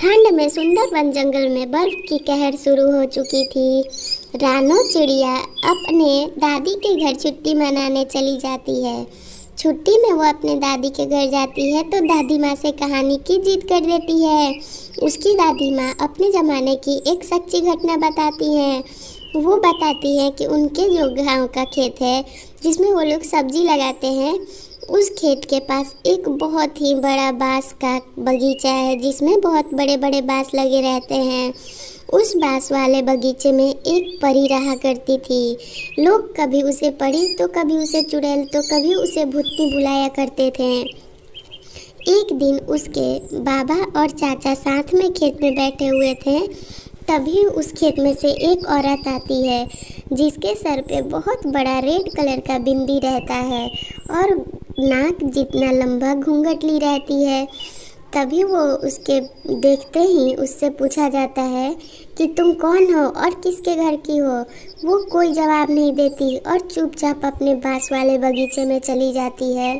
ठंड में सुंदर वन जंगल में बर्फ की कहर शुरू हो चुकी थी। रानो चिड़िया अपने दादी के घर छुट्टी मनाने चली जाती है। छुट्टी में वो अपने दादी के घर जाती है तो दादी माँ से कहानी की जिद कर देती है। उसकी दादी माँ अपने ज़माने की एक सच्ची घटना बताती हैं। वो बताती है कि उनके जो गांव का खेत है जिसमें वो लोग सब्जी लगाते हैं, उस खेत के पास एक बहुत ही बड़ा बांस का बगीचा है जिसमें बहुत बड़े बड़े बांस लगे रहते हैं। उस बांस वाले बगीचे में एक परी रहा करती थी। लोग कभी उसे परी तो कभी उसे चुड़ैल तो कभी उसे भूतनी बुलाया करते थे। एक दिन उसके बाबा और चाचा साथ में खेत में बैठे हुए थे। तभी उस खेत में से एक औरत आती है जिसके सर पे बहुत बड़ा रेड कलर का बिंदी रहता है और नाक जितना लंबा घूंघट ली रहती है। तभी वो उसके देखते ही उससे पूछा जाता है कि तुम कौन हो और किसके घर की हो। वो कोई जवाब नहीं देती और चुपचाप अपने बांस वाले बगीचे में चली जाती है।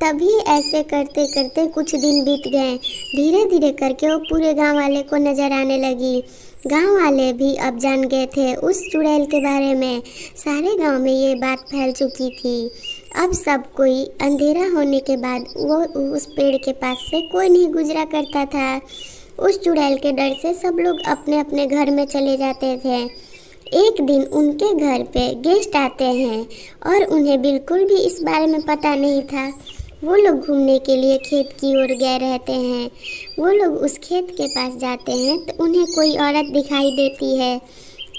तभी ऐसे करते करते कुछ दिन बीत गए। धीरे धीरे करके वो पूरे गांव वाले को नज़र आने लगी। गांव वाले भी अब जान गए थे उस चुड़ैल के बारे में। सारे गांव में ये बात फैल चुकी थी। अब सब कोई अंधेरा होने के बाद वो उस पेड़ के पास से कोई नहीं गुजरा करता था। उस चुड़ैल के डर से सब लोग अपने अपने घर में चले जाते थे। एक दिन उनके घर पे गेस्ट आते हैं और उन्हें बिल्कुल भी इस बारे में पता नहीं था। वो लोग घूमने के लिए खेत की ओर गए रहते हैं। वो लोग उस खेत के पास जाते हैं तो उन्हें कोई औरत दिखाई देती है।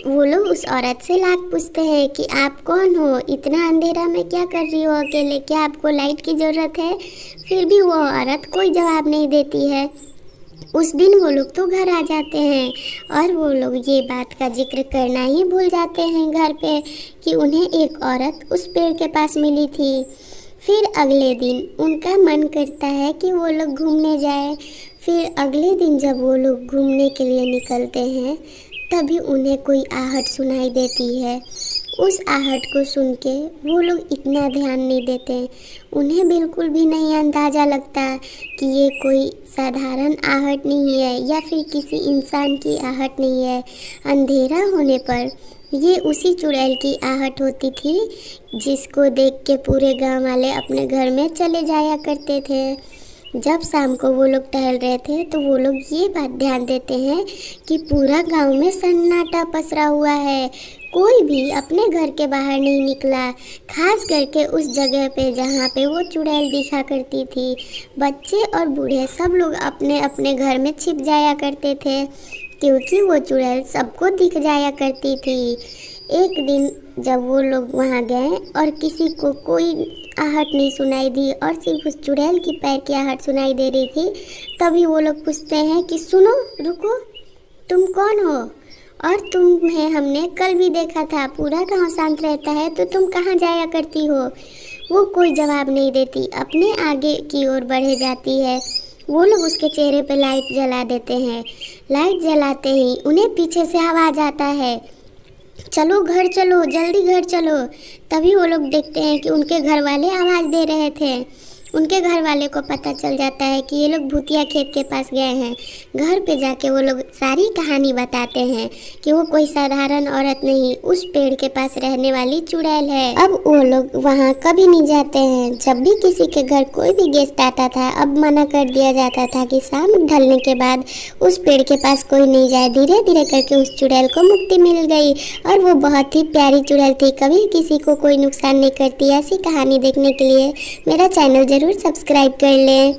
वो लोग उस औरत से लाख पूछते हैं कि आप कौन हो, इतना अंधेरा में क्या कर रही हो अकेले, क्या आपको लाइट की ज़रूरत है। फिर भी वो औरत कोई जवाब नहीं देती है। उस दिन वो लोग तो घर आ जाते हैं और वो लोग ये बात का जिक्र करना ही भूल जाते हैं घर पे कि उन्हें एक औरत उस पेड़ के पास मिली थी। फिर अगले दिन उनका मन करता है कि वो लोग घूमने जाए। फिर अगले दिन जब वो लोग घूमने के लिए निकलते हैं तभी उन्हें कोई आहट सुनाई देती है। उस आहट को सुन के वो लोग इतना ध्यान नहीं देते। उन्हें बिल्कुल भी नहीं अंदाज़ा लगता कि ये कोई साधारण आहट नहीं है या फिर किसी इंसान की आहट नहीं है। अंधेरा होने पर ये उसी चुड़ैल की आहट होती थी जिसको देख के पूरे गांव वाले अपने घर में चले जाया करते थे। जब शाम को वो लोग टहल रहे थे तो वो लोग ये बात ध्यान देते हैं कि पूरा गांव में सन्नाटा पसरा हुआ है। कोई भी अपने घर के बाहर नहीं निकला, खास करके उस जगह पे जहाँ पे वो चुड़ैल दिखा करती थी। बच्चे और बूढ़े सब लोग अपने अपने घर में छिप जाया करते थे क्योंकि वो चुड़ैल सबको दिख जाया करती थी। एक दिन जब वो लोग वहाँ गए और किसी को कोई आहट नहीं सुनाई दी और सिर्फ उस चुड़ैल की पैर की आहट सुनाई दे रही थी, तभी वो लोग पूछते हैं कि सुनो, रुको, तुम कौन हो और तुम्हें हमने कल भी देखा था। पूरा गांव शांत रहता है तो तुम कहाँ जाया करती हो। वो कोई जवाब नहीं देती, अपने आगे की ओर बढ़े जाती है। वो लोग उसके चेहरे पे लाइट जला देते हैं। लाइट जलाते ही उन्हें पीछे से आवाज़ आता है, चलो घर चलो, जल्दी घर चलो। तभी वो लोग देखते हैं कि उनके घर वाले आवाज़ दे रहे थे। उनके घर वाले को पता चल जाता है कि ये लोग भूतिया खेत के पास गए हैं। घर पे जाके वो लोग सारी कहानी बताते हैं कि वो कोई साधारण औरत नहीं, उस पेड़ के पास रहने वाली चुड़ैल है। अब वो लोग वहाँ कभी नहीं जाते हैं। जब भी किसी के घर कोई भी गेस्ट आता था अब मना कर दिया जाता था कि शाम ढलने के बाद उस पेड़ के पास कोई नहीं जाए। धीरे धीरे करके उस चुड़ैल को मुक्ति मिल गई और वो बहुत ही प्यारी चुड़ैल थी, कभी किसी को कोई नुकसान नहीं करती। ऐसी कहानी देखने के लिए मेरा चैनल ज़रूर सब्सक्राइब कर लें।